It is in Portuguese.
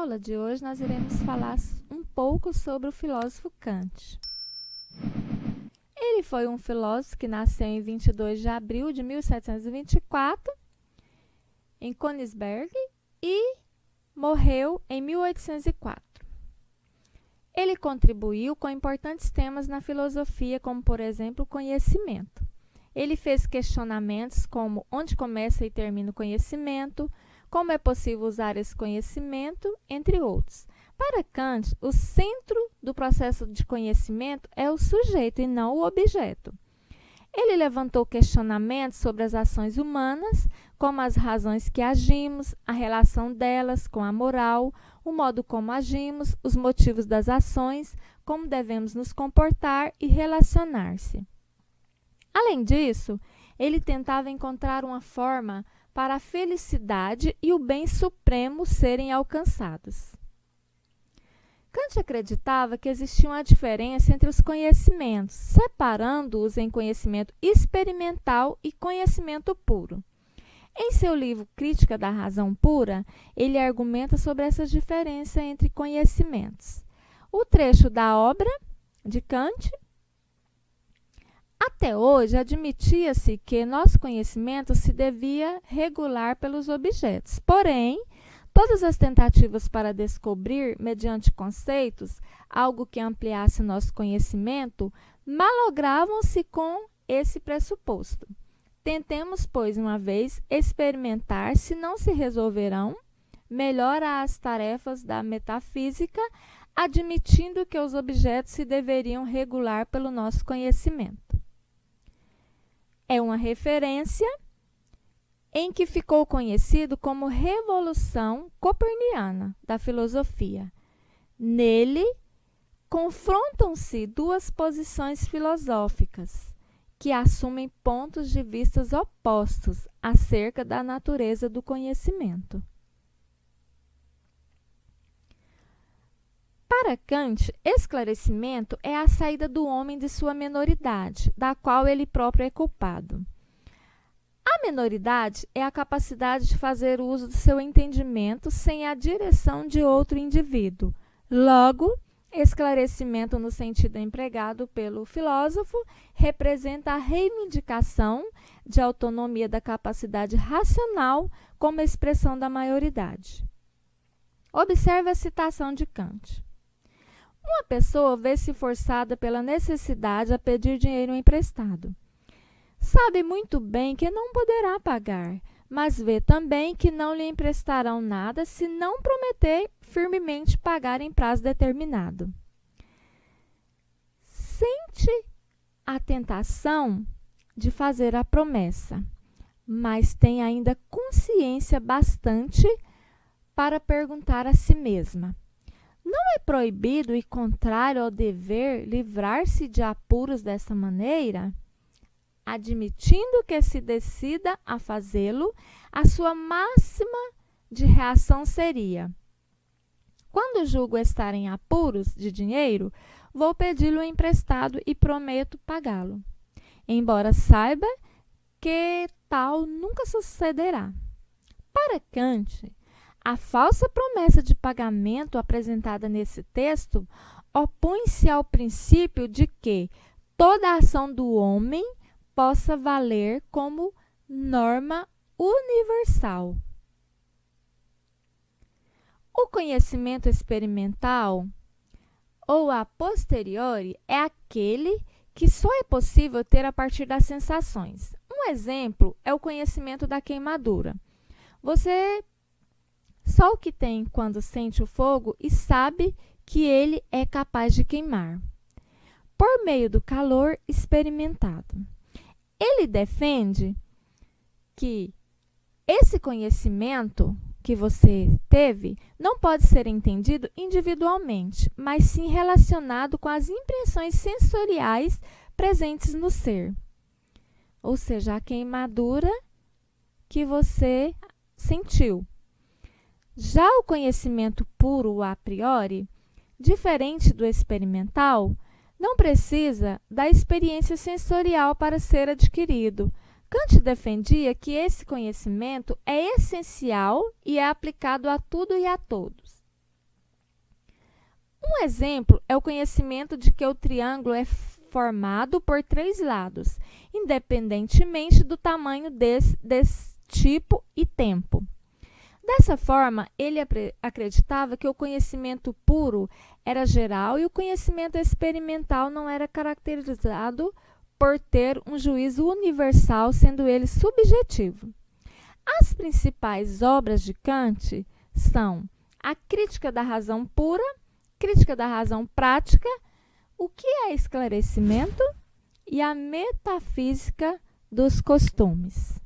aula de hoje nós iremos falar um pouco sobre o filósofo Kant. Ele foi um filósofo que nasceu em 22 de abril de 1724 em Königsberg e morreu em 1804. Ele contribuiu com importantes temas na filosofia, como, por exemplo, o conhecimento. Ele fez questionamentos como onde começa e termina o conhecimento, como é possível usar esse conhecimento, entre outros. Para Kant, o centro do processo de conhecimento é o sujeito e não o objeto. Ele levantou questionamentos sobre as ações humanas, como as razões que agimos, a relação delas com a moral, o modo como agimos, os motivos das ações, como devemos nos comportar e relacionar-se. Além disso, ele tentava encontrar uma forma para a felicidade e o bem supremo serem alcançados. Kant acreditava que existia uma diferença entre os conhecimentos, separando-os em conhecimento experimental e conhecimento puro. Em seu livro Crítica da Razão Pura, ele argumenta sobre essa diferença entre conhecimentos. O trecho da obra de Kant: até hoje, admitia-se que nosso conhecimento se devia regular pelos objetos. Porém, todas as tentativas para descobrir, mediante conceitos, algo que ampliasse nosso conhecimento, malogravam-se com esse pressuposto. Tentemos, pois, uma vez, experimentar se não se resolverão melhor as tarefas da metafísica, admitindo que os objetos se deveriam regular pelo nosso conhecimento. É uma referência em que ficou conhecido como Revolução Copernicana da Filosofia. Nele, confrontam-se duas posições filosóficas que assumem pontos de vista opostos acerca da natureza do conhecimento. Para Kant, esclarecimento é a saída do homem de sua menoridade, da qual ele próprio é culpado. A menoridade é a capacidade de fazer uso do seu entendimento sem a direção de outro indivíduo. Logo, esclarecimento no sentido empregado pelo filósofo representa a reivindicação de autonomia da capacidade racional como expressão da maioridade. Observe a citação de Kant. Uma pessoa vê-se forçada pela necessidade a pedir dinheiro emprestado. Sabe muito bem que não poderá pagar, mas vê também que não lhe emprestarão nada se não prometer firmemente pagar em prazo determinado. Sente a tentação de fazer a promessa, mas tem ainda consciência bastante para perguntar a si mesma: não é proibido e contrário ao dever livrar-se de apuros dessa maneira? Admitindo que se decida a fazê-lo, a sua máxima de reação seria: quando julgo estar em apuros de dinheiro, vou pedi-lo emprestado e prometo pagá-lo, embora saiba que tal nunca sucederá. Para Kant, a falsa promessa de pagamento apresentada nesse texto opõe-se ao princípio de que toda a ação do homem possa valer como norma universal. O conhecimento experimental ou a posteriori é aquele que só é possível ter a partir das sensações. Um exemplo é o conhecimento da queimadura. Você só o que tem quando sente o fogo e sabe que ele é capaz de queimar, por meio do calor experimentado. Ele defende que esse conhecimento que você teve não pode ser entendido individualmente, mas sim relacionado com as impressões sensoriais presentes no ser. Ou seja, a queimadura que você sentiu. Já o conhecimento puro a priori, diferente do experimental, não precisa da experiência sensorial para ser adquirido. Kant defendia que esse conhecimento é essencial e é aplicado a tudo e a todos. Um exemplo é o conhecimento de que o triângulo é formado por 3 lados, independentemente do tamanho desse tipo e tempo. Dessa forma, ele acreditava que o conhecimento puro era geral e o conhecimento experimental não era caracterizado por ter um juízo universal, sendo ele subjetivo. As principais obras de Kant são a Crítica da Razão Pura, Crítica da Razão Prática, o que é esclarecimento e a Metafísica dos Costumes.